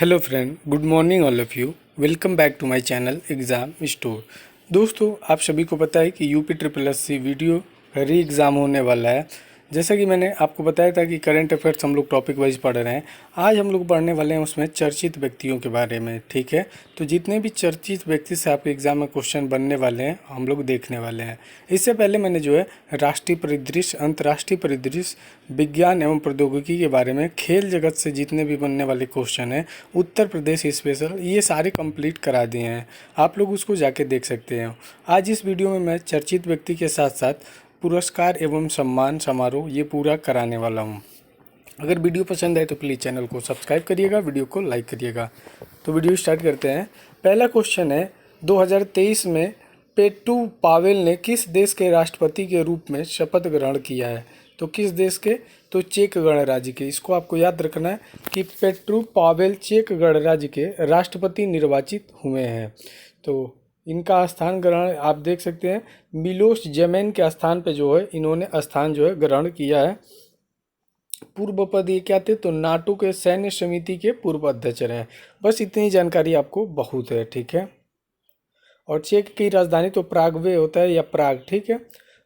Hello friend, good morning all of you. Welcome back to my channel exam store. दोस्तों, आप सभी को पता है कि UP triple S C video re exam होने वाला है। जैसा कि मैंने आपको बताया था कि करंट अफेयर्स हम लोग टॉपिक वाइज पढ़ रहे हैं। आज हम लोग पढ़ने वाले हैं उसमें चर्चित व्यक्तियों के बारे में, ठीक है। तो जितने भी चर्चित व्यक्ति से आपके एग्ज़ाम में क्वेश्चन बनने वाले हैं हम लोग देखने वाले हैं। इससे पहले मैंने जो है राष्ट्रीय परिदृश्य, अंतर्राष्ट्रीय परिदृश्य, विज्ञान एवं प्रौद्योगिकी के बारे में, खेल जगत से जितने भी बनने वाले क्वेश्चन हैं, उत्तर प्रदेश स्पेशल, ये सारे कंप्लीट करा दिए हैं। आप लोग उसको जाके देख सकते हैं। आज इस वीडियो में मैं चर्चित व्यक्ति के साथ साथ पुरस्कार एवं सम्मान समारोह ये पूरा कराने वाला हूँ। अगर वीडियो पसंद आए तो प्लीज़ चैनल को सब्सक्राइब करिएगा, वीडियो को लाइक करिएगा। तो वीडियो स्टार्ट करते हैं। पहला क्वेश्चन है, 2023 में पेट्रू पावेल ने किस देश के राष्ट्रपति के रूप में शपथ ग्रहण किया है? तो किस देश के? तो चेक गणराज्य के। इसको आपको याद रखना है कि पेट्रू पावेल चेक गणराज्य के राष्ट्रपति निर्वाचित हुए हैं। तो इनका स्थान ग्रहण आप देख सकते हैं, मिलोस जेमेन के स्थान पे जो है इन्होंने स्थान जो है ग्रहण किया है। पूर्व पद ये क्या थे? तो नाटो के सैन्य समिति के पूर्व अध्यक्ष रहे। बस इतनी जानकारी आपको बहुत है, ठीक है। और चेक की राजधानी तो प्रागवे होता है या प्राग, ठीक है।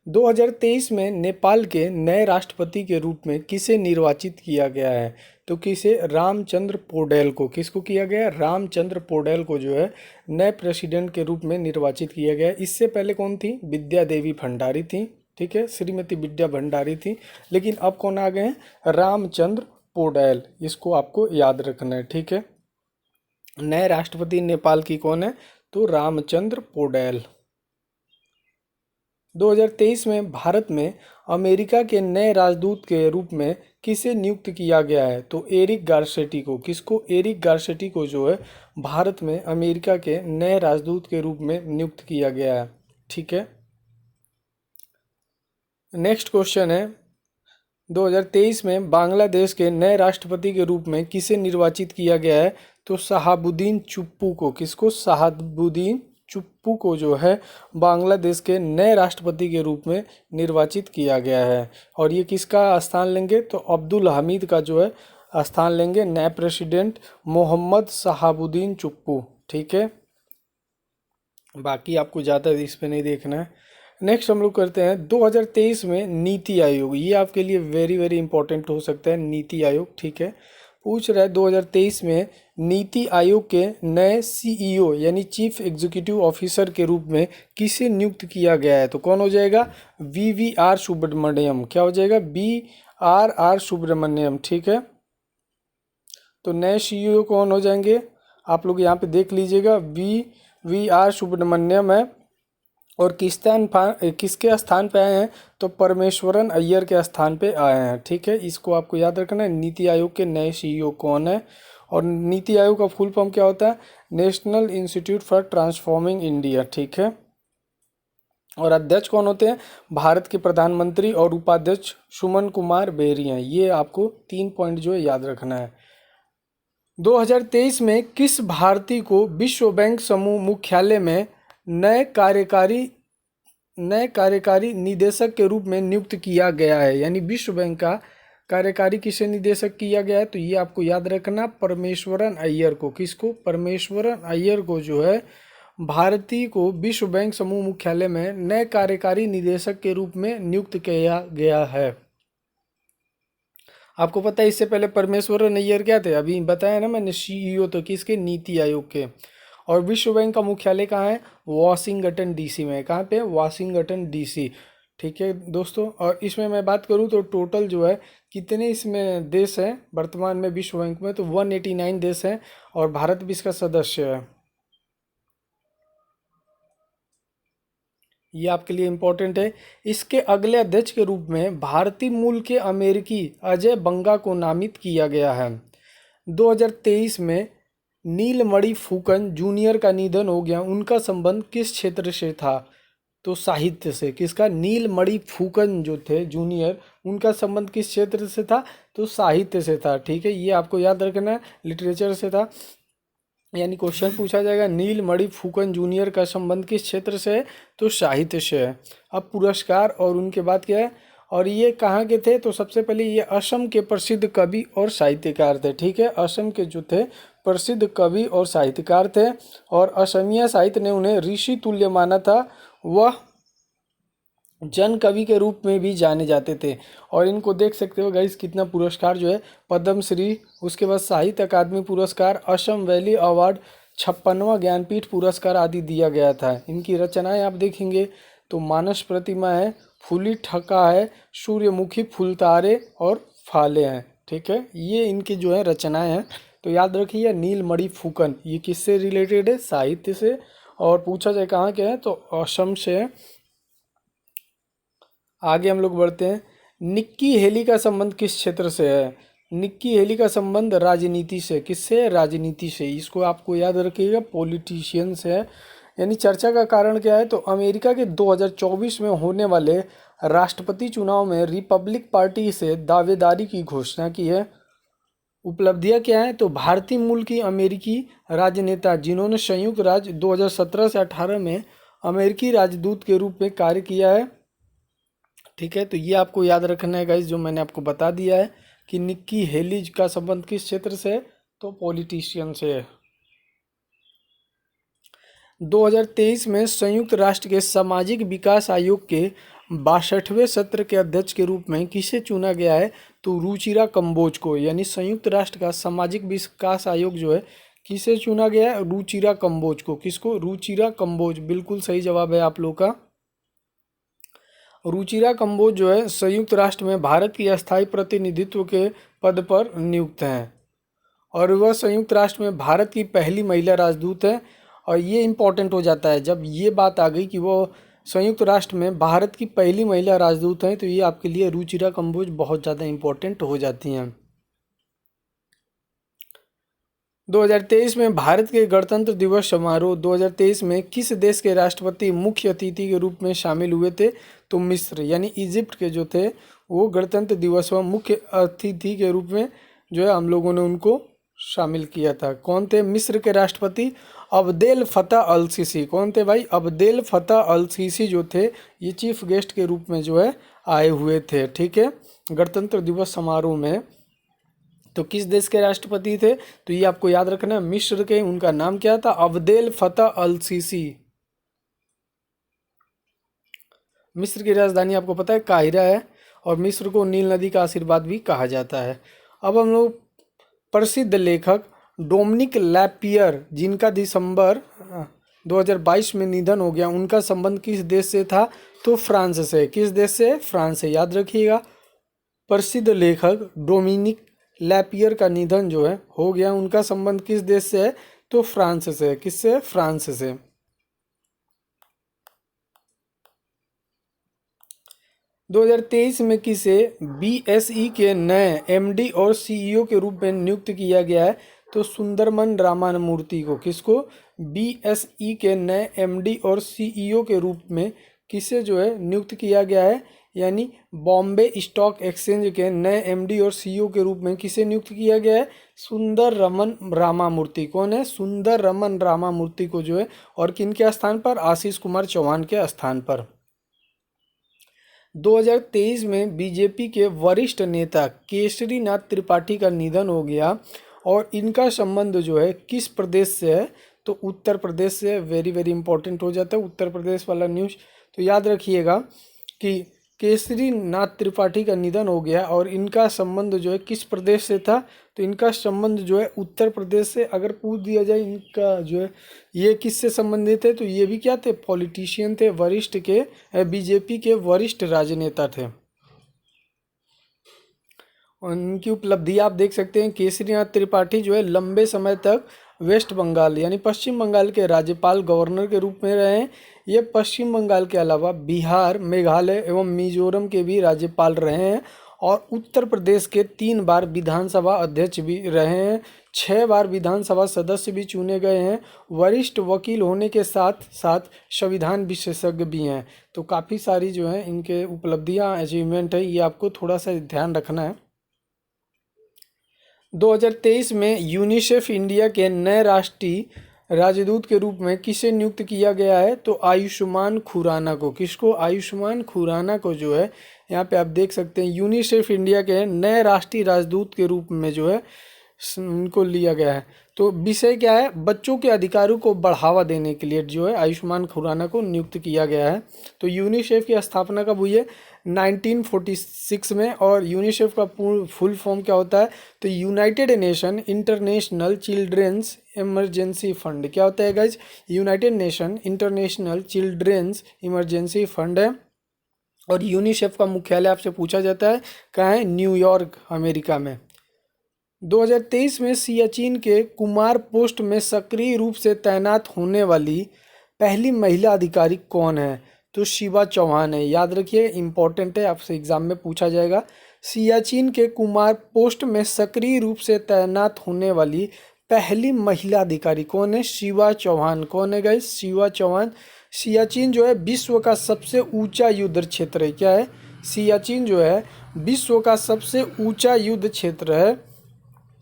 2023 में नेपाल के नए राष्ट्रपति के रूप में किसे निर्वाचित किया गया है? तो किसे? रामचंद्र पौडेल को। किसको किया गया? रामचंद्र पौडेल को जो है नए प्रेसिडेंट के रूप में निर्वाचित किया गया है। इससे पहले कौन थी? विद्या देवी भंडारी थी, ठीक है, श्रीमती विद्या भंडारी थी। लेकिन अब कौन आ गए हैं? रामचंद्र पौडेल। इसको आपको याद रखना है, ठीक है। नए राष्ट्रपति नेपाल की कौन है? तो रामचंद्र पौडेल। 2023 में भारत में अमेरिका के नए राजदूत के रूप में किसे नियुक्त किया गया है? तो एरिक गारसेटी को। किसको? एरिक गारसेटी को जो है भारत में अमेरिका के नए राजदूत के रूप में नियुक्त किया गया है, ठीक है। नेक्स्ट क्वेश्चन है, 2023 में बांग्लादेश के नए राष्ट्रपति के रूप में किसे निर्वाचित किया गया है? तो शहाबुद्दीन चुप्पू को। किसको? शहाबुद्दीन चुप्पू को जो है बांग्लादेश के नए राष्ट्रपति के रूप में निर्वाचित किया गया है। और ये किसका स्थान लेंगे? तो अब्दुल हमीद का जो है स्थान लेंगे नए प्रेसिडेंट मोहम्मद शहाबुद्दीन चुप्पू, ठीक है। बाकी आपको ज़्यादा इस पे नहीं देखना है। नेक्स्ट हम लोग करते हैं 2023 में नीति आयोग। ये आपके लिए वेरी वेरी इंपॉर्टेंट हो सकता है, नीति आयोग, ठीक है। पूछ रहा है 2023 में नीति आयोग के नए सीईओ यानी चीफ एग्जीक्यूटिव ऑफिसर के रूप में किसे नियुक्त किया गया है? तो कौन हो जाएगा? वीवीआर सुब्रमण्यम। क्या हो जाएगा? BRR सुब्रमण्यम, ठीक है। तो नए सीईओ कौन हो जाएंगे? आप लोग यहाँ पे देख लीजिएगा, VVR सुब्रमण्यम है। और किसके स्थान पे आए हैं? तो परमेश्वरन अय्यर के स्थान पे आए हैं, ठीक है। इसको आपको याद रखना है। नीति आयोग के नए सीईओ कौन है? और नीति आयोग का फुल फॉर्म क्या होता है? National institute for transforming India, ठीक है। और अध्यक्ष कौन होते हैं? भारत के प्रधानमंत्री और उपाध्यक्ष सुमन कुमार बेरी हैं। ये आपको 3 पॉइंट जो है याद रखना है। 2023 में किस भारतीय को विश्व बैंक समूह मुख्यालय में नए कार्यकारी निदेशक के रूप में नियुक्त किया गया है? यानी विश्व बैंक का कार्यकारी किसे निदेशक किया गया है? तो ये आपको याद रखना, परमेश्वरन अय्यर को। किसको? परमेश्वरन अय्यर को जो है भारतीय को विश्व बैंक समूह मुख्यालय में नए कार्यकारी निदेशक के रूप में नियुक्त किया गया है। आपको पता है इससे पहले परमेश्वरन अय्यर क्या थे? अभी बताया ना मैंने, सीईओ तो किसके? नीति आयोग के। और विश्व बैंक का मुख्यालय कहाँ है? वाशिंगटन डीसी में। कहाँ पे? वाशिंगटन डीसी, ठीक है दोस्तों। और इसमें मैं बात करूँ तो टोटल जो है कितने इसमें देश हैं वर्तमान में विश्व बैंक में? तो 189 देश हैं और भारत भी इसका सदस्य है। ये आपके लिए इम्पोर्टेंट है। इसके अगले अध्यक्ष के रूप में भारतीय मूल के अमेरिकी अजय बंगा को नामित किया गया है। 2023 में नीलमणि फुकन जूनियर का निधन हो गया। उनका संबंध किस क्षेत्र से था? तो साहित्य से। किसका? नीलमणि फुकन जो थे जूनियर, उनका संबंध किस क्षेत्र से था? तो साहित्य से था, ठीक है। ये आपको याद रखना है, लिटरेचर से था। यानी क्वेश्चन पूछा जाएगा नीलमणि फुकन जूनियर का संबंध किस क्षेत्र से है? तो साहित्य से है। अब पुरस्कार और उनके बाद क्या है? और ये कहाँ के थे? तो सबसे पहले ये असम के प्रसिद्ध कवि और साहित्यकार थे। ठीक है, असम के जो थे प्रसिद्ध कवि और साहित्यकार थे और असमिया साहित्य ने उन्हें ऋषि तुल्य माना था। वह जन कवि के रूप में भी जाने जाते थे। और इनको देख सकते हो गाइस कितना पुरस्कार जो है, पद्मश्री, उसके बाद साहित्य अकादमी पुरस्कार, असम वैली अवार्ड, 56वां ज्ञानपीठ पुरस्कार आदि दिया गया था। इनकी रचनाएं आप देखेंगे तो मानस प्रतिमा है, फूली ठका है, सूर्यमुखी फूलतारे और फाले हैं। ठीक है, ये इनकी जो है रचनाएं हैं। तो याद रखिए नीलमणि फुकन, ये किससे रिलेटेड है? साहित्य से। और पूछा जाए कहाँ के हैं तो असम से है। आगे हम लोग बढ़ते हैं। निक्की हेली का संबंध किस क्षेत्र से है? निक्की हेली का संबंध राजनीति से। किससे? राजनीति से। इसको आपको याद रखिएगा, पॉलिटिशियन से है। यानी चर्चा का कारण क्या है? तो अमेरिका के 2024 में होने वाले राष्ट्रपति चुनाव में रिपब्लिक पार्टी से दावेदारी की घोषणा की है। उपलब्धियां क्या है? तो भारतीय मूल की अमेरिकी राजनेता जिन्होंने संयुक्त राज्य 2017 से 18 में अमेरिकी राजदूत के रूप में कार्य किया है। ठीक है, तो ये आपको याद रखना है गाइस, जो मैंने आपको बता दिया है कि निक्की हेली का संबंध किस क्षेत्र से है? तो पॉलिटिशियन से है। 2023 में संयुक्त राष्ट्र के सामाजिक विकास आयोग के 62वें सत्र के अध्यक्ष के रूप में किसे चुना गया है? तो रुचिरा कंबोज को। यानी संयुक्त राष्ट्र का सामाजिक विकास आयोग जो है किसे चुना गया है? रुचिरा कंबोज को। किसको? रुचिरा कंबोज, बिल्कुल सही जवाब है आप लोग का। रुचिरा कंबोज जो है संयुक्त राष्ट्र में भारत की अस्थायी प्रतिनिधित्व के पद पर नियुक्त हैं और वह संयुक्त राष्ट्र में भारत की पहली महिला राजदूत है। और ये इम्पोर्टेंट हो जाता है जब ये बात आ गई कि वो संयुक्त राष्ट्र में भारत की पहली महिला राजदूत हैं, तो ये आपके लिए रुचिरा कंबोज बहुत ज़्यादा इम्पोर्टेंट हो जाती हैं। 2023 में भारत के गणतंत्र दिवस समारोह 2023 में किस देश के राष्ट्रपति मुख्य अतिथि के रूप में शामिल हुए थे? तो मिस्र, यानी इजिप्ट के जो थे वो गणतंत्र दिवस में मुख्य अतिथि के रूप में जो है हम लोगों ने उनको शामिल किया था। कौन थे? मिस्र के राष्ट्रपति अब्देल फतह अल सीसी। कौन थे भाई? अब्देल फतह अल सीसी जो थे ये चीफ गेस्ट के रूप में जो है आए हुए थे। ठीक है, गणतंत्र दिवस समारोह में। तो किस देश के राष्ट्रपति थे? तो ये आपको याद रखना है, मिस्र के। उनका नाम क्या था? अब्देल फतह अल सीसी। मिस्र की राजधानी आपको पता है काहिरा है और मिस्र को नील नदी का आशीर्वाद भी कहा जाता है। अब हम लोग प्रसिद्ध लेखक डोमिनिक लैपियर, जिनका दिसंबर 2022 में निधन हो गया, उनका संबंध किस देश से था? तो फ्रांस से। किस देश से? फ्रांस से। याद रखिएगा, प्रसिद्ध लेखक डोमिनिक लैपियर का निधन जो है हो गया, उनका संबंध किस देश से है? तो फ्रांस से। किससे? फ्रांस से। 2023 में किसे बीएसई के नए एमडी और सीईओ के रूप में नियुक्त किया गया है? तो सुंदरमन रामामूर्ति को। किसको? बीएसई के नए एमडी और सीईओ के रूप में किसे जो है नियुक्त किया गया है? यानी बॉम्बे स्टॉक एक्सचेंज के नए एमडी और सीईओ के रूप में किसे नियुक्त किया गया है? सुंदर रमन रामामूर्ति। कौन है? सुंदर रमन रामामूर्ति को जो है, और किन के स्थान पर? आशीष कुमार चौहान के स्थान पर। 2023 में बीजेपी के वरिष्ठ नेता केसरीनाथ त्रिपाठी का निधन हो गया और इनका संबंध जो है किस प्रदेश से है? तो उत्तर प्रदेश से। वेरी वेरी इंपॉर्टेंट हो जाता है उत्तर प्रदेश वाला न्यूज़। तो याद रखिएगा कि केसरीनाथ त्रिपाठी का निधन हो गया और इनका संबंध जो है किस प्रदेश से था? तो इनका संबंध जो है उत्तर प्रदेश से। अगर पूछ दिया जाए इनका जो है ये किससे संबंधित है, तो ये भी क्या थे? पॉलिटिशियन थे, वरिष्ठ के बीजेपी के वरिष्ठ राजनेता थे। उनकी उपलब्धि आप देख सकते हैं। केसरीनाथ त्रिपाठी जो है लंबे समय तक वेस्ट बंगाल यानी पश्चिम बंगाल के राज्यपाल गवर्नर के रूप में रहे हैं। ये पश्चिम बंगाल के अलावा बिहार, मेघालय एवं मिजोरम के भी राज्यपाल रहे हैं और उत्तर प्रदेश के 3 बार विधानसभा अध्यक्ष भी रहे हैं, 6 बार विधानसभा सदस्य भी चुने गए हैं। वरिष्ठ वकील होने के साथ साथ संविधान विशेषज्ञ भी हैं। तो काफ़ी सारी जो है इनके उपलब्धियां, अचीवमेंट है, ये आपको थोड़ा सा ध्यान रखना है। 2023 में यूनिसेफ इंडिया के नए राष्ट्रीय राजदूत के रूप में किसे नियुक्त किया गया है? तो आयुष्मान खुराना को। किसको? आयुष्मान खुराना को जो है यहाँ पे आप देख सकते हैं यूनिसेफ इंडिया के नए राष्ट्रीय राजदूत के रूप में जो है उनको लिया गया है। तो विषय क्या है, बच्चों के अधिकारों को बढ़ावा देने के लिए जो है आयुष्मान खुराना को नियुक्त किया गया है। तो यूनिसेफ की स्थापना कब हुई है, 1946 में। और यूनिसेफ का फुल फॉर्म क्या होता है, तो United Nation International Children's Emergency Fund. क्या होता है guys, United Nation International Children's Emergency Fund है। और यूनिसेफ का मुख्यालय आपसे पूछा जाता है कहाँ है, न्यूयॉर्क अमेरिका में। 2023 में सियाचिन के कुमार पोस्ट में सक्रिय रूप से तैनात होने वाली पहली महिला अधिकारी कौन है, तो शिवा चौहान है। याद रखिए, इंपॉर्टेंट है, आपसे एग्जाम में पूछा जाएगा। सियाचिन के कुमार पोस्ट में सक्रिय रूप से तैनात होने वाली पहली महिला अधिकारी कौन है, शिवा चौहान। कौन है गाइस, शिवा चौहान। सियाचिन जो है विश्व का सबसे ऊंचा युद्ध क्षेत्र है। क्या है, सियाचिन जो है विश्व का सबसे ऊंचा युद्ध क्षेत्र है।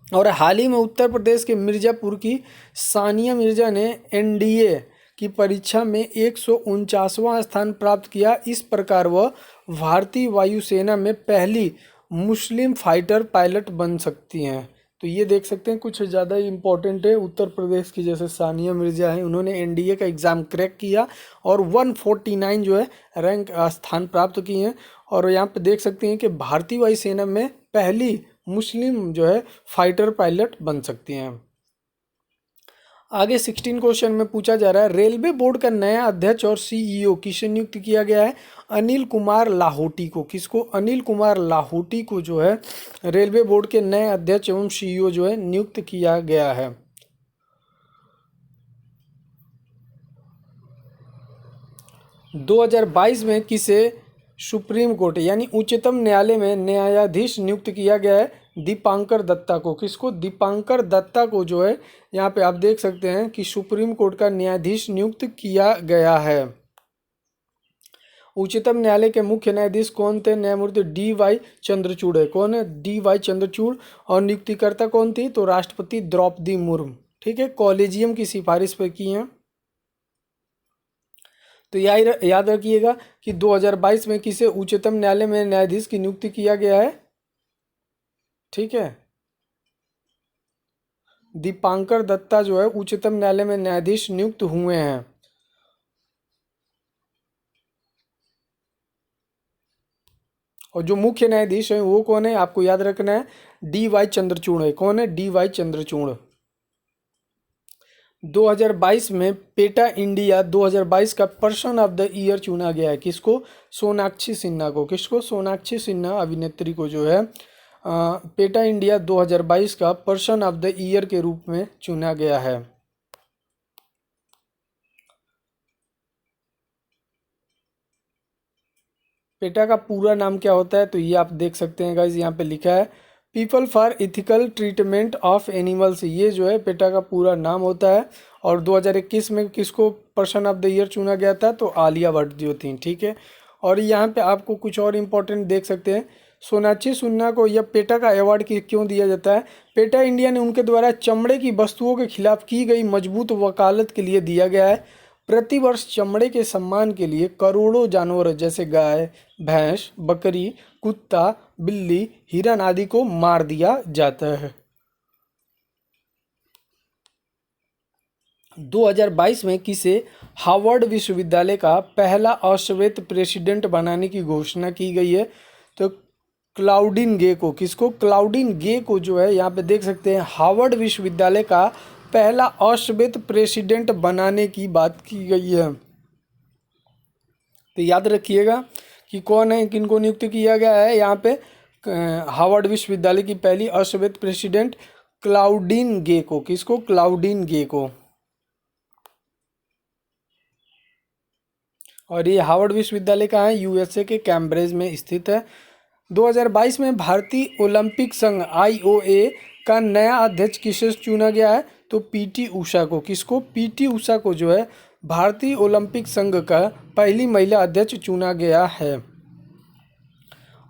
और हाल ही में उत्तर प्रदेश के मिर्ज़ापुर की सानिया मिर्ज़ा ने एनडीए की परीक्षा में 149वां स्थान प्राप्त किया। इस प्रकार वह भारतीय वायुसेना में पहली मुस्लिम फाइटर पायलट बन सकती हैं। तो ये देख सकते हैं, कुछ ज़्यादा ही इम्पोर्टेंट है। उत्तर प्रदेश की जैसे सानिया मिर्ज़ा है, उन्होंने एनडीए का एग्ज़ाम क्रैक किया और 149 जो है रैंक स्थान प्राप्त किए हैं। और यहाँ पे देख सकते हैं कि भारतीय वायुसेना में पहली मुस्लिम जो है फाइटर पायलट बन सकती हैं। आगे 16 क्वेश्चन में पूछा जा रहा है, रेलवे बोर्ड का नया अध्यक्ष और सीईओ किसे नियुक्त किया गया है, अनिल कुमार लाहोटी को। किसको, अनिल कुमार लाहोटी को जो है रेलवे बोर्ड के नए अध्यक्ष एवं सीईओ जो है नियुक्त किया गया है। – 2022 में किसे सुप्रीम कोर्ट यानी उच्चतम न्यायालय में न्यायाधीश नियुक्त किया गया है, दीपांकर दत्ता को। किसको, दीपांकर दत्ता को जो है यहाँ पे आप देख सकते हैं कि सुप्रीम कोर्ट का न्यायाधीश नियुक्त किया गया है। उच्चतम न्यायालय के मुख्य न्यायाधीश कौन थे, न्यायमूर्ति DY चंद्रचूड़ है। कौन है, DY चंद्रचूड़। और नियुक्तिकर्ता कौन थी, तो राष्ट्रपति द्रौपदी मुर्मू। ठीक है, कॉलेजियम की सिफारिश पर की हैं। तो याद रखिएगा कि 2022 में किसे उच्चतम न्यायालय में न्यायाधीश की नियुक्ति किया गया है। ठीक है, दीपांकर दत्ता जो है उच्चतम न्यायालय में न्यायाधीश नियुक्त हुए हैं। और जो मुख्य न्यायाधीश है वो कौन है, आपको याद रखना है, DY चंद्रचूड़ है। कौन है, DY चंद्रचूड़। 2022 में पेटा इंडिया 2022 का पर्सन ऑफ द ईयर चुना गया है। किसको, सोनाक्षी सिन्हा को। किसको, सोनाक्षी सिन्हा अभिनेत्री को जो है पेटा इंडिया 2022 का पर्सन ऑफ द ईयर के रूप में चुना गया है। पेटा का पूरा नाम क्या होता है, तो ये आप देख सकते हैं गाइज, यहाँ पे लिखा है people for ethical treatment of animals. ये जो है पेटा का पूरा नाम होता है। और 2021 में किसको पर्सन ऑफ द ईयर चुना गया था, तो आलिया भट्ट जो थी। ठीक है, और यहाँ पे आपको कुछ और इम्पोर्टेंट देख सकते हैं, सोनाक्षी सिन्हा को यह पेटा का अवार्ड क्यों दिया जाता है। पेटा इंडिया ने उनके द्वारा चमड़े की वस्तुओं के खिलाफ की गई मजबूत वकालत के लिए दिया गया है। प्रतिवर्ष चमड़े के सम्मान के लिए करोड़ों जानवर जैसे गाय, भैंस, बकरी, कुत्ता, बिल्ली, हिरन आदि को मार दिया जाता है। 2022 में किसे हार्वर्ड विश्वविद्यालय का पहला अश्वेत प्रेसिडेंट बनाने की घोषणा की गई है, तो क्लाउडिन गे को। किसको, क्लाउडिन गे को जो है यहाँ पे देख सकते हैं हार्वर्ड विश्वविद्यालय का पहला अश्वेत प्रेसिडेंट बनाने की बात की गई है। तो याद रखिएगा कि कौन है, किनको नियुक्त किया गया है यहाँ पे हार्वर्ड विश्वविद्यालय की पहली अश्वेत प्रेसिडेंट क्लाउडिन गे को। किसको, क्लाउडिन गे को। और ये हार्वर्ड विश्वविद्यालय कहाँ है, USA के कैम्ब्रिज में स्थित है। 2022 में भारतीय ओलंपिक संघ IOA का नया अध्यक्ष किसे चुना गया है, तो PT उषा को। किसको, PT उषा को जो है भारतीय ओलंपिक संघ का पहली महिला अध्यक्ष चुना गया है।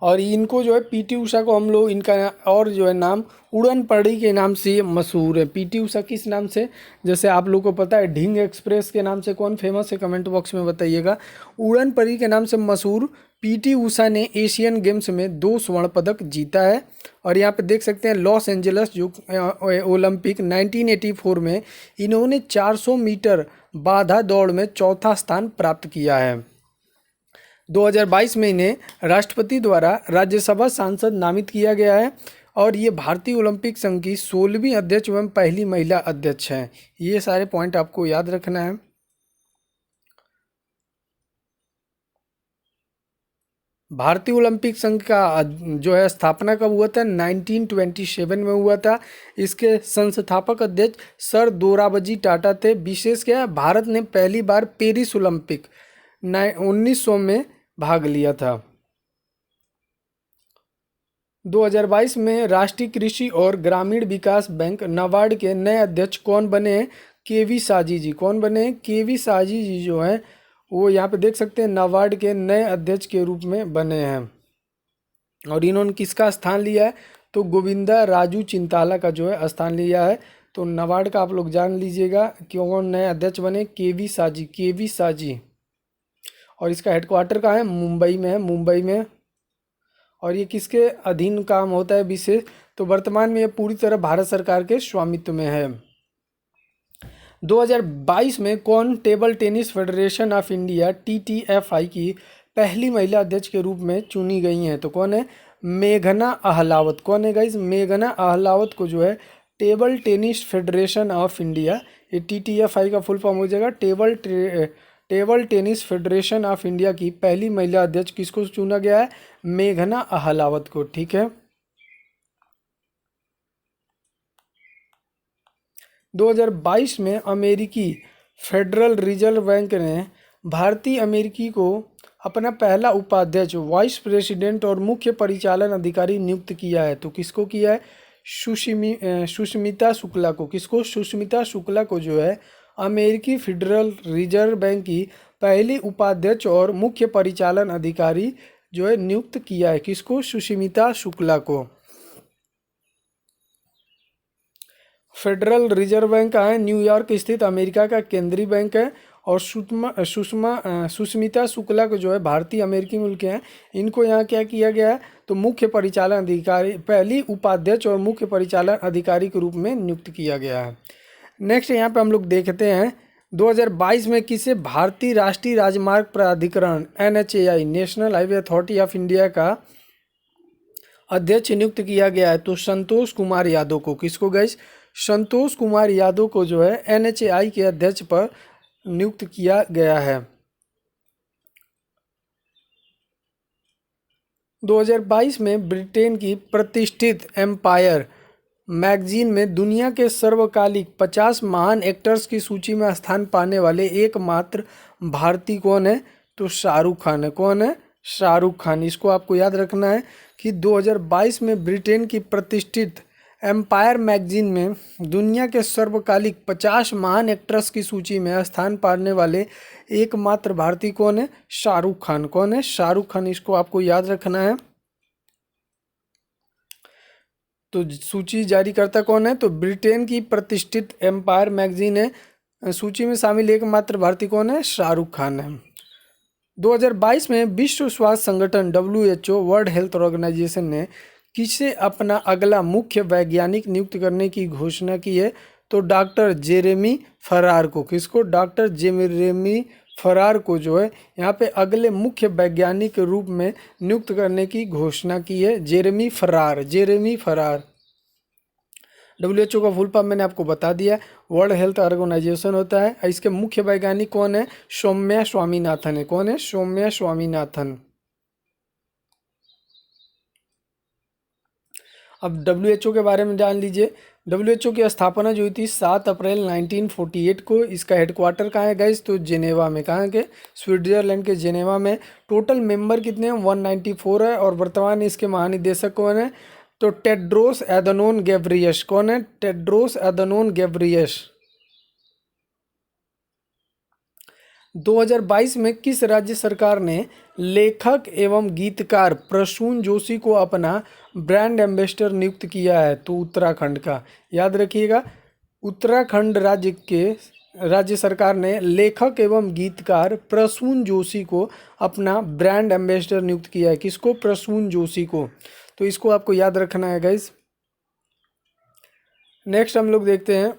और इनको जो है पीटी उषा को हम लोग इनका और जो है नाम उड़न पड़ी के नाम से ये मशहूर है। पीटी उषा किस नाम से, जैसे आप लोग को पता है ढींग एक्सप्रेस के नाम से कौन फेमस है, कमेंट बॉक्स में बताइएगा। उड़न पड़ी के नाम से मशहूर पीटी उषा ने एशियन गेम्स में 2 स्वर्ण पदक जीता है। और यहाँ पे देख सकते हैं लॉस एंजल्स जो ओलंपिक 1984 में इन्होंने 400 मीटर बाधा दौड़ में चौथा स्थान प्राप्त किया है। 2022 में इन्हें राष्ट्रपति द्वारा राज्यसभा सांसद नामित किया गया है और ये भारतीय ओलंपिक संघ की 16वीं अध्यक्ष एवं पहली महिला अध्यक्ष हैं। ये सारे पॉइंट आपको याद रखना है। भारतीय ओलंपिक संघ का जो है स्थापना कब हुआ था, 1927 में हुआ था। इसके संस्थापक अध्यक्ष सर दोराबजी टाटा थे। विशेष क्या है, भारत ने पहली बार पेरिस ओलंपिक 1900 में भाग लिया था। 2022 में राष्ट्रीय कृषि और ग्रामीण विकास बैंक नाबार्ड के नए अध्यक्ष कौन बने हैं, केवी साजी जी। कौन बने हैं, केवी साजी जी जो हैं वो यहाँ पे देख सकते हैं नाबार्ड के नए अध्यक्ष के रूप में बने हैं। और इन्होंने किसका स्थान लिया है, तो गोविंदा राजू चिंताला का जो है स्थान लिया है। तो नाबार्ड का आप लोग जान लीजिएगा कौन नए अध्यक्ष बने, केवी साजी, केवी साजी। और इसका हेडक्वार्टर कहाँ है, मुंबई में है, मुंबई में। और ये किसके अधीन काम होता है विशेष, तो वर्तमान में ये पूरी तरह भारत सरकार के स्वामित्व में है। 2022 में कौन table tennis federation of India TTFI की पहली महिला अध्यक्ष के रूप में चुनी गई हैं, तो कौन है, मेघना अहलावत। कौन है गाइस, मेघना अहलावत को जो है table tennis federation of India, ये TTFI का फुल फॉर्म हो जाएगा, table tennis federation of India की पहली महिला अध्यक्ष किसको चुना गया है, मेघना अहलावत को। ठीक है। 2022 में अमेरिकी फेडरल रिजर्व बैंक ने भारतीय अमेरिकी को अपना पहला उपाध्यक्ष, वाइस प्रेसिडेंट और मुख्य परिचालन अधिकारी नियुक्त किया है। तो किसको किया है, सुष्मिता शुक्ला को। किसको, सुष्मिता शुक्ला को जो है अमेरिकी फेडरल रिजर्व बैंक की पहली उपाध्यक्ष और मुख्य परिचालन अधिकारी जो है नियुक्त किया है। किसको, सुष्मिता शुक्ला को। फेडरल रिजर्व बैंक का है, न्यूयॉर्क स्थित अमेरिका का केंद्रीय बैंक है। और सुष्मिता शुक्ला को जो है भारतीय अमेरिकी मूल के हैं, इनको यहाँ क्या किया गया है, तो मुख्य परिचालन अधिकारी, पहली उपाध्यक्ष और मुख्य परिचालन अधिकारी के रूप में नियुक्त किया गया है। नेक्स्ट यहाँ पे हम लोग देखते हैं 2022 में किसे भारतीय राष्ट्रीय राजमार्ग प्राधिकरण NHAI, national highway authority of India का अध्यक्ष नियुक्त किया गया है, तो संतोष कुमार यादव को। किसको गाइस, संतोष कुमार यादव को जो है NHAI के अध्यक्ष पर नियुक्त किया गया है। 2022 में ब्रिटेन की प्रतिष्ठित एम्पायर मैगजीन में दुनिया के सर्वकालिक 50 महान एक्टर्स की सूची में स्थान पाने वाले एकमात्र भारतीय कौन है, तो शाहरुख खान है। कौन है, शाहरुख खान। इसको आपको याद रखना है कि 2022 में ब्रिटेन की प्रतिष्ठित एम्पायर मैगजीन में दुनिया के सर्वकालिक 50 महान एक्ट्रेस की सूची में स्थान पाने वाले एकमात्र भारतीय कौन है, शाहरुख खान। कौन है, शाहरुख खान। इसको आपको याद रखना है। तो सूची जारी करता कौन है, तो ब्रिटेन की प्रतिष्ठित एम्पायर मैगजीन है, सूची में शामिल एकमात्र भारतीय कौन है, शाहरुख खान है। 2022 में विश्व स्वास्थ्य संगठन WHO, वर्ल्ड हेल्थ ऑर्गेनाइजेशन ने किसे अपना अगला मुख्य वैज्ञानिक नियुक्त करने की घोषणा की है, तो डॉक्टर जेरेमी फरार को। किसको, डॉक्टर जेरेमी फरार को जो है यहाँ पे अगले मुख्य वैज्ञानिक के रूप में नियुक्त करने की घोषणा की है, जेरेमी फरार, जेरेमी फरार। WHO का फुल फॉर्म मैंने आपको बता दिया, वर्ल्ड हेल्थ ऑर्गेनाइजेशन होता है। इसके मुख्य वैज्ञानिक कौन है, सौम्या स्वामीनाथन है। कौन है, सौम्या स्वामीनाथन। अब WHO के बारे में जान लीजिए। WHO की स्थापना जो हुई थी 7 अप्रैल 1948 को। इसका हेडक्वार्टर कहाँ है गाइस, तो जेनेवा में। कहाँ के, स्विट्जरलैंड के जेनेवा में। टोटल मेंबर कितने हैं, 194 है। और वर्तमान इसके महानिदेशक कौन है, तो टेड्रोस एधनोन गैब्रियस। कौन है, टेड्रोस एधनोन गैब्रियस। 2022 में किस राज्य सरकार ने लेखक एवं गीतकार प्रसून जोशी को अपना ब्रांड एम्बेसडर नियुक्त किया है? तो उत्तराखंड का। याद रखिएगा, उत्तराखंड राज्य सरकार ने लेखक एवं गीतकार प्रसून जोशी को अपना ब्रांड एम्बेसडर नियुक्त किया है। किसको? प्रसून जोशी को। तो इसको आपको याद रखना है गाइस। नेक्स्ट हम लोग देखते हैं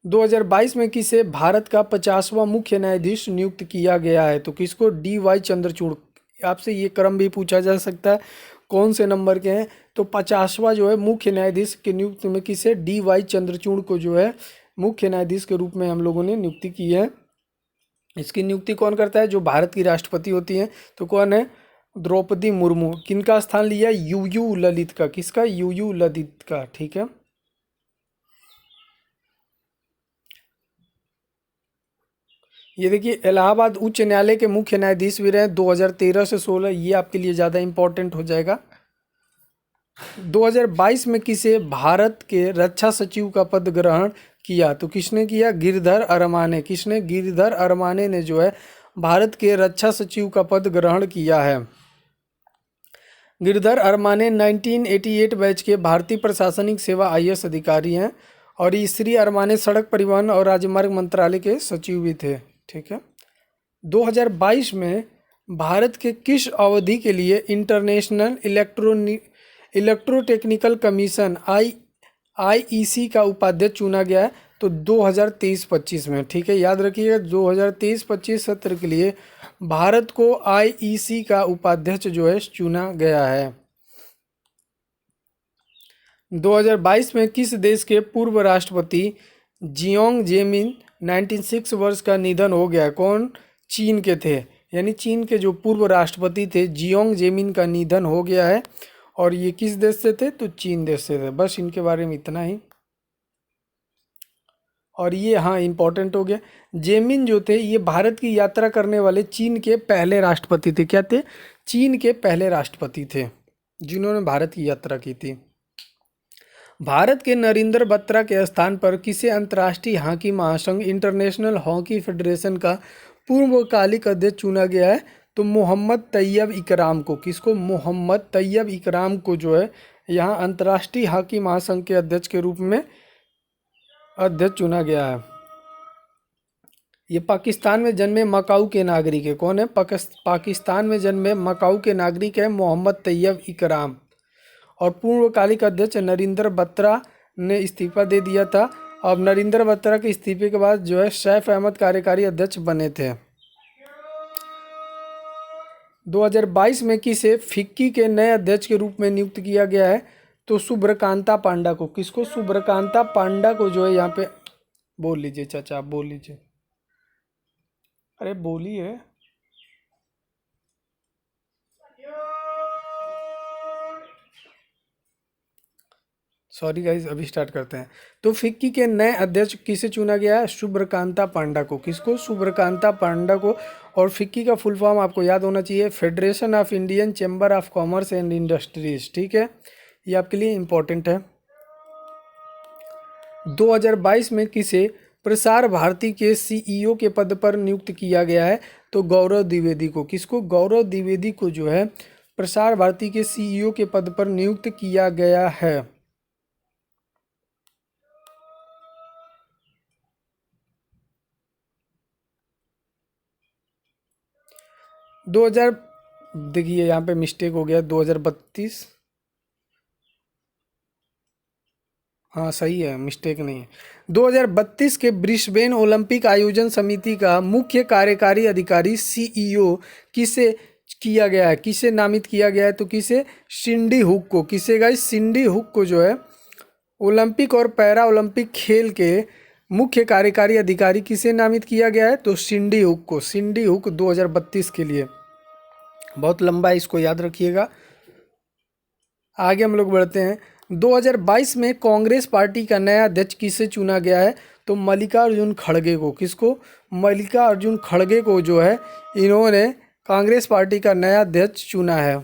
2022 में किसे भारत का 50वां मुख्य न्यायाधीश नियुक्त किया गया है? तो किसको? DY चंद्रचूड़। आपसे ये क्रम भी पूछा जा सकता है कौन से नंबर के हैं। तो 50वां जो है मुख्य न्यायाधीश के नियुक्त में किसे? DY चंद्रचूड़ को जो है मुख्य न्यायाधीश के रूप में हम लोगों ने नियुक्ति की है। इसकी नियुक्ति कौन करता है? जो भारत की राष्ट्रपति होती हैं। तो कौन है? द्रौपदी मुर्मू। किनका स्थान लिया? UU ललित का। किसका? UU ललित का। ठीक है। ये देखिए, इलाहाबाद उच्च न्यायालय के मुख्य न्यायाधीश भी रहे 2013 से 16। ये आपके लिए ज़्यादा इंपॉर्टेंट हो जाएगा। 2022 में किसे भारत के रक्षा सचिव का पद ग्रहण किया? तो किसने किया? गिरधर अरमाने। किसने? गिरधर अरमाने ने जो है भारत के रक्षा सचिव का पद ग्रहण किया है। गिरधर अरमाने 1988 बैच के भारतीय प्रशासनिक सेवा IAS अधिकारी हैं और ये श्री अरमाने सड़क परिवहन और राजमार्ग मंत्रालय के सचिव भी थे। ठीक है। 2022 में भारत के किस अवधि के लिए इंटरनेशनल इलेक्ट्रोटेक्निकल कमीशन IEC का उपाध्यक्ष चुना गया है? तो 2023-25 में। ठीक है, याद रखिएगा 2023-25 सत्र के लिए भारत को IEC का उपाध्यक्ष जो है चुना गया है। 2022 में किस देश के पूर्व राष्ट्रपति जियांग जेमिन 96 वर्ष का निधन हो गया? कौन? चीन के थे। यानी चीन के जो पूर्व राष्ट्रपति थे जियांग जेमिन का निधन हो गया है। और ये किस देश से थे? तो चीन देश से थे। बस इनके बारे में इतना ही। और ये हाँ इम्पोर्टेंट हो गया, जेमिन जो थे ये भारत की यात्रा करने वाले चीन के पहले राष्ट्रपति थे। क्या थे? चीन के पहले राष्ट्रपति थे जिन्होंने भारत की यात्रा की थी। भारत के नरेंद्र बत्रा के स्थान पर किसे अंतर्राष्ट्रीय हॉकी महासंघ इंटरनेशनल हॉकी फेडरेशन का पूर्वकालिक अध्यक्ष चुना गया है? तो मोहम्मद तैयब इकराम को। किसको? मोहम्मद तैयब इकराम को जो है यहाँ अंतर्राष्ट्रीय हॉकी महासंघ के अध्यक्ष के रूप में अध्यक्ष चुना गया है। ये पाकिस्तान में जन्मे मकाऊ के नागरिक है। कौन है? पाकिस्तान में जन्मे मकाऊ के नागरिक है मोहम्मद तैयब इकराम। और पूर्वकालिक अध्यक्ष नरेंद्र बत्रा ने इस्तीफा दे दिया था। अब नरेंद्र बत्रा के इस्तीफे के बाद जो है सैफ अहमद कार्यकारी अध्यक्ष बने थे। 2022 में किसे फिक्की के नए अध्यक्ष के रूप में नियुक्त किया गया है? तो सुब्रकांता पांडा को। किसको? सुब्रकांता पांडा को जो है यहाँ पे बोल लीजिए चाचा, आप बोल लीजिए। अरे बोलिए। सॉरी गाइज, अभी स्टार्ट करते हैं। तो फिक्की के नए अध्यक्ष किसे चुना गया है? सुब्रकांता पांडा को। किसको? सुब्रकांता पांडा को। और फिक्की का फुल फॉर्म आपको याद होना चाहिए, federation of Indian chamber of commerce and industries. ठीक है, ये आपके लिए इम्पोर्टेंट है। 2022 में किसे प्रसार भारती के CEO के पद पर नियुक्त किया गया है? तो गौरव द्विवेदी को। किसको? गौरव द्विवेदी को जो है प्रसार भारती के CEO के पद पर नियुक्त किया गया है। 2000 देखिए यहाँ पे मिस्टेक हो गया, 2032। हाँ सही है, मिस्टेक नहीं है। 2032 के ब्रिस्बेन ओलंपिक आयोजन समिति का मुख्य कार्यकारी अधिकारी CEO किसे किया गया है? किसे नामित किया गया है? तो किसे? सिंडी हुक को। किसे गाइस? सिंडी हुक को जो है ओलंपिक और पैरा ओलंपिक खेल के मुख्य कार्यकारी अधिकारी किसे नामित किया गया है? तो सिंडी हुक को। सिंडी हुक 2032 के लिए। बहुत लंबा है, इसको याद रखिएगा। आगे हम लोग बढ़ते हैं। 2022 में कांग्रेस पार्टी का नया अध्यक्ष किसे चुना गया है? तो मल्लिकार्जुन खड़गे को। किसको? मल्लिकार्जुन खड़गे को जो है इन्होंने कांग्रेस पार्टी का नया अध्यक्ष चुना है।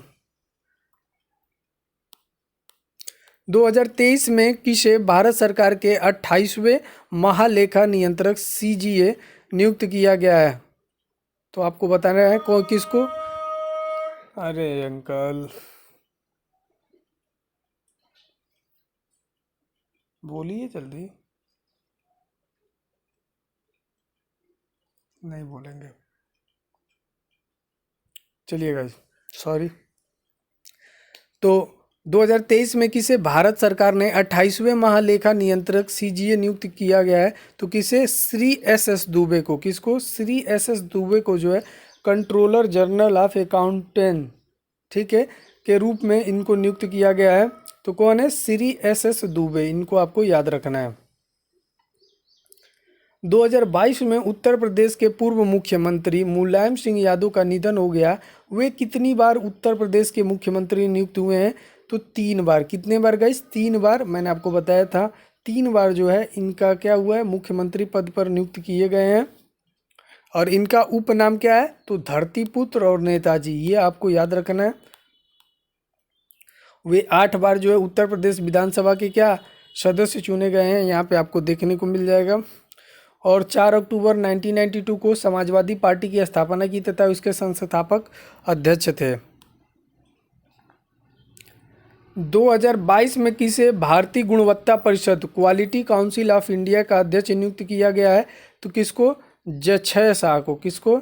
2023 में किसे भारत सरकार के 28वें महालेखा नियंत्रक सीजीए नियुक्त किया गया है? तो आपको बताना है कौन किसको। अरे अंकल बोलिए जल्दी। नहीं बोलेंगे, चलिए गाइस, सॉरी। तो 2023 में किसे भारत सरकार ने 28वें महालेखा नियंत्रक सीजीए नियुक्त किया गया है? तो किसे? श्री एस दुबे को। किसको? श्री एस दुबे को जो है कंट्रोलर जनरल ऑफ अकाउंटेंट, ठीक है, के रूप में इनको नियुक्त किया गया है। तो कौन है? श्री एस दुबे, इनको आपको याद रखना है। 2022 में उत्तर प्रदेश के पूर्व मुख्यमंत्री मुलायम सिंह यादव का निधन हो गया। वे कितनी बार उत्तर प्रदेश के मुख्यमंत्री नियुक्त हुए हैं? तो 3 बार। कितने बार गाइस? 3 बार। मैंने आपको बताया था 3 बार जो है इनका क्या हुआ है, मुख्यमंत्री पद पर नियुक्त किए गए हैं। और इनका उपनाम क्या है? तो धरतीपुत्र और नेताजी, ये आपको याद रखना है। वे 8 बार जो है उत्तर प्रदेश विधानसभा के क्या सदस्य चुने गए हैं, यहाँ पे आपको देखने को मिल जाएगा। और 4 अक्टूबर 1992 को समाजवादी पार्टी की स्थापना की तथा उसके संस्थापक अध्यक्ष थे। 2022 में किसे भारतीय गुणवत्ता परिषद क्वालिटी काउंसिल ऑफ इंडिया का अध्यक्ष नियुक्त किया गया है? तो किसको? जक्षय शाह को। किसको?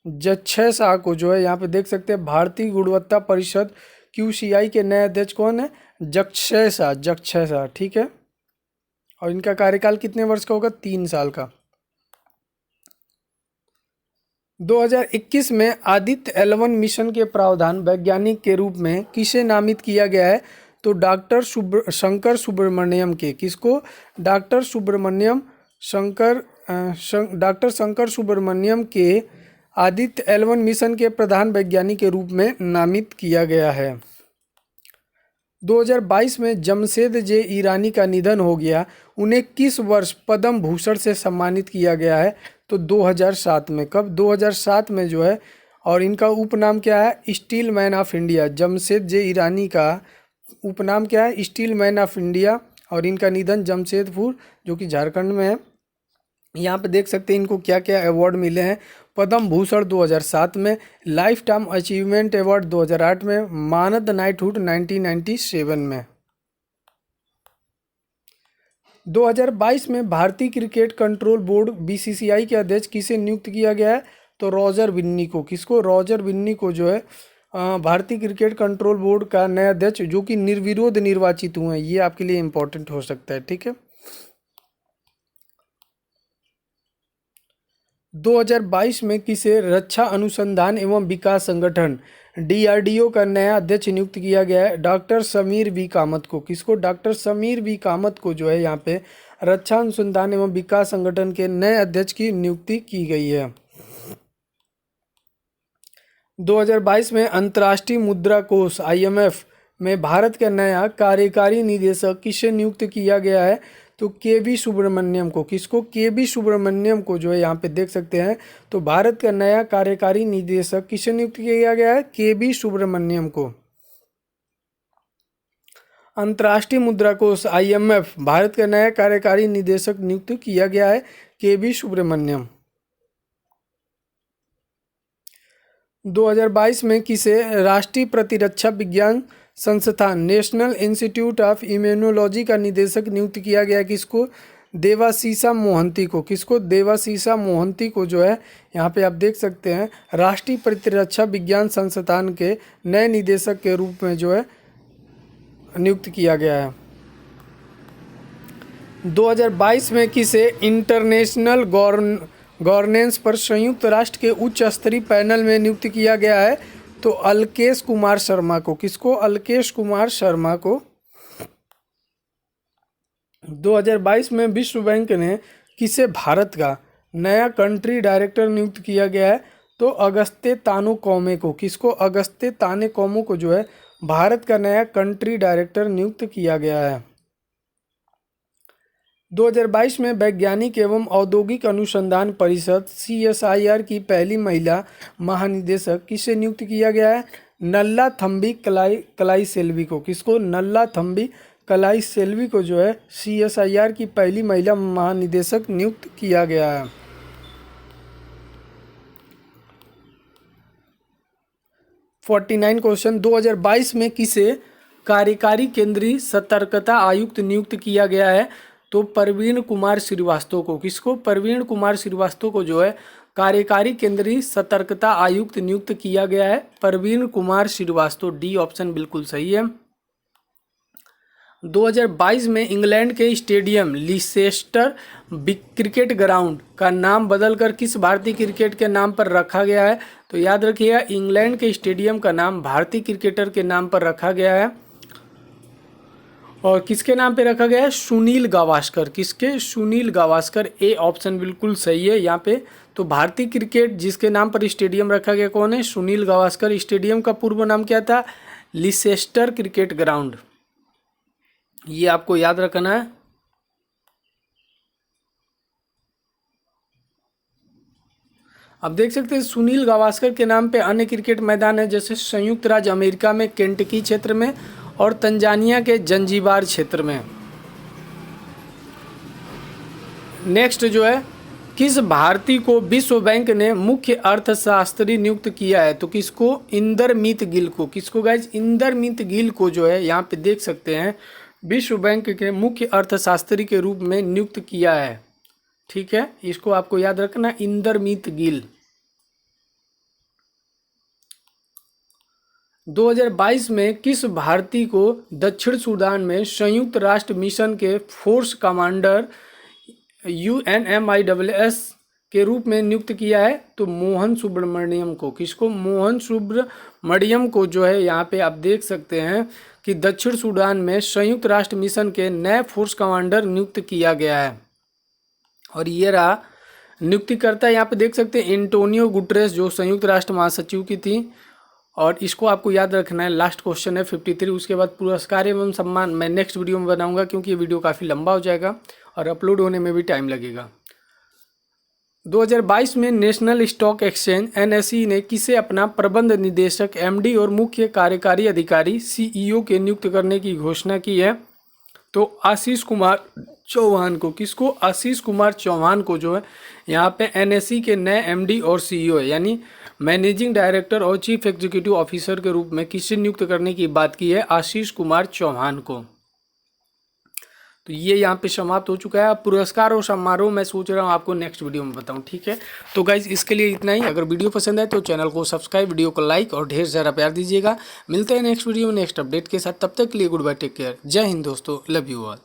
जक्षय शाह को जो है यहाँ पे देख सकते हैं भारतीय गुणवत्ता परिषद QCI के नए अध्यक्ष कौन है? जक्षय शाह। जक्षय शाह, ठीक है। और इनका कार्यकाल कितने वर्ष का होगा? 3 साल का। 2021 में आदित्य L1 मिशन के प्रावधान वैज्ञानिक के रूप में किसे नामित किया गया है? तो डॉक्टर शंकर सुब्रमण्यम के। किसको? डॉक्टर शंकर सुब्रमण्यम के आदित्य L1 मिशन के प्रधान वैज्ञानिक के रूप में नामित किया गया है। 2022 में जमशेद जे ईरानी का निधन हो गया। उन्हें किस वर्ष पद्म भूषण से सम्मानित किया गया है? तो 2007 में। कब? 2007 में जो है। और इनका उपनाम क्या है? Steel man of India. Jamshed J Irani का उपनाम क्या है? Steel man of India. और इनका निधन जमशेदपुर जो कि झारखंड में है। यहाँ पे देख सकते हैं इनको क्या क्या अवार्ड मिले हैं। पद्म भूषण 2007 में, लाइफ टाइम अचीवमेंट अवार्ड 2008 में, मानद नाइटहुड 1997 में। 2022 में भारतीय क्रिकेट कंट्रोल बोर्ड BCCI के अध्यक्ष किसे नियुक्त किया गया है? तो रॉजर बिन्नी को। किसको? रॉजर बिन्नी को जो है भारतीय क्रिकेट कंट्रोल बोर्ड का नया अध्यक्ष, जो कि निर्विरोध निर्वाचित हुए हैं। ये आपके लिए इंपॉर्टेंट हो सकता है, ठीक है। 2022 में किसे रक्षा अनुसंधान एवं विकास संगठन DRDO का नया अध्यक्ष नियुक्त किया गया है? डॉक्टर समीर वी कामत को। किसको? डॉक्टर समीर वी कामत को जो है यहाँ पे रक्षा अनुसंधान एवं विकास संगठन के नए अध्यक्ष की नियुक्ति की गई है। 2022 में अंतर्राष्ट्रीय मुद्रा कोष IMF में भारत का नया कार्यकारी निदेशक किसे नियुक्त किया गया है? तो KV सुब्रमण्यम को। किसको? KV सुब्रमण्यम को जो है यहाँ पे देख सकते हैं। तो भारत का नया कार्यकारी निदेशक किसे नियुक्त किया गया है? KV सुब्रमण्यम को। अंतर्राष्ट्रीय मुद्रा कोष IMF भारत का नया कार्यकारी निदेशक नियुक्त किया गया है KV सुब्रमण्यम। 2022 में किसे राष्ट्रीय प्रतिरक्षा विज्ञान संस्थान नेशनल इंस्टीट्यूट ऑफ इम्यूनोलॉजी का निदेशक नियुक्त किया गया? किसको? देवाशीषा मोहंती को। किसको? देवाशीषा मोहंती को जो है यहाँ पे आप देख सकते हैं राष्ट्रीय प्रतिरक्षा विज्ञान संस्थान के नए निदेशक के रूप में जो है नियुक्त किया गया है। 2022 में किसे इंटरनेशनल गवर्नेंस पर संयुक्त राष्ट्र के उच्च स्तरीय पैनल में नियुक्त किया गया है? तो अलकेश कुमार शर्मा को। किसको? अलकेश कुमार शर्मा को। 2022 में विश्व बैंक ने किसे भारत का नया कंट्री डायरेक्टर नियुक्त किया गया है? तो अगस्त्य तानुकोमे को। किसको? अगस्त्य तानुकोमे को जो है भारत का नया कंट्री डायरेक्टर नियुक्त किया गया है। 2022 में वैज्ञानिक एवं औद्योगिक अनुसंधान परिषद CSIR की पहली महिला महानिदेशक किसे नियुक्त किया गया है? नल्ला थम्बी कलाई सेल्वी को। किसको? नल्ला थम्बी कलाई सेल्वी को जो है CSIR की पहली महिला महानिदेशक नियुक्त किया गया है। क्वेश्चन 2022 में किसे कार्यकारी केंद्रीय सतर्कता आयुक्त नियुक्त किया गया है? तो प्रवीण कुमार श्रीवास्तव को। किसको? प्रवीण कुमार श्रीवास्तव को जो है कार्यकारी केंद्रीय सतर्कता आयुक्त नियुक्त किया गया है। प्रवीण कुमार श्रीवास्तव, डी ऑप्शन बिल्कुल सही है। 2022 में इंग्लैंड के स्टेडियम लीसेस्टर क्रिकेट ग्राउंड का नाम बदलकर किस भारतीय क्रिकेट के नाम पर रखा गया है? तो याद रखिएगा, इंग्लैंड के स्टेडियम का नाम भारतीय क्रिकेटर के नाम पर रखा गया है। और किसके नाम पे रखा गया है? सुनील गावस्कर। किसके? सुनील गावस्कर, ए ऑप्शन बिल्कुल सही है यहाँ पे। तो भारतीय क्रिकेट जिसके नाम पर स्टेडियम रखा गया कौन है? सुनील गावस्कर। स्टेडियम का पूर्व नाम क्या था? Leicester cricket ground. ये आपको याद रखना है। अब देख सकते हैं सुनील गावस्कर के नाम पे अन्य क्रिकेट मैदान है, जैसे संयुक्त राज्य अमेरिका में केंटकी क्षेत्र में और तंजानिया के जंजीबार क्षेत्र में। नेक्स्ट जो है, किस भारतीय को विश्व बैंक ने मुख्य अर्थशास्त्री नियुक्त किया है? तो किसको? इंदरमीत गिल को। किसको गाइज? इंदरमीत गिल को जो है यहाँ पे देख सकते हैं विश्व बैंक के मुख्य अर्थशास्त्री के रूप में नियुक्त किया है। ठीक है, इसको आपको याद रखना, इंदरमीत गिल। 2022 में किस भारतीय को दक्षिण सूडान में संयुक्त राष्ट्र मिशन के फोर्स कमांडर UNMISS के रूप में नियुक्त किया है? तो मोहन सुब्रमण्यम को। किसको? मोहन सुब्रमण्यम को जो है यहाँ पे आप देख सकते हैं कि दक्षिण सूडान में संयुक्त राष्ट्र मिशन के नए फोर्स कमांडर नियुक्त किया गया है। और ये रहा नियुक्तिकर्ता, यहाँ पे देख सकते हैं एंटोनियो गुटरेस, जो संयुक्त राष्ट्र महासचिव की थी। और इसको आपको याद रखना है। लास्ट क्वेश्चन है 53। उसके बाद पुरस्कार एवं सम्मान मैं नेक्स्ट वीडियो में बनाऊंगा, क्योंकि ये वीडियो काफ़ी लंबा हो जाएगा और अपलोड होने में भी टाइम लगेगा। 2022 में नेशनल स्टॉक एक्सचेंज NSE ने किसे अपना प्रबंध निदेशक MD और मुख्य कार्यकारी अधिकारी CEO के नियुक्त करने की घोषणा की है? तो आशीष कुमार चौहान को। किसको? आशीष कुमार चौहान को जो है यहाँ पे NSE के नए MD और CEO है, यानी मैनेजिंग डायरेक्टर और चीफ एग्जीक्यूटिव ऑफिसर के रूप में किसे नियुक्त करने की बात की है? आशीष कुमार चौहान को। तो ये यहाँ पे समाप्त हो चुका है। पुरस्कार और समारोह मैं सोच रहा हूँ आपको नेक्स्ट वीडियो में बताऊँ। ठीक है, तो गाइज इसके लिए इतना ही। अगर वीडियो पसंद आए तो चैनल को सब्सक्राइब, वीडियो को लाइक और ढेर सारा प्यार दीजिएगा। मिलते हैं नेक्स्ट वीडियो में नेक्स्ट अपडेट के साथ। तब तक के लिए गुड बाय, टेक केयर, जय हिंद दोस्तों, लव यू ऑल।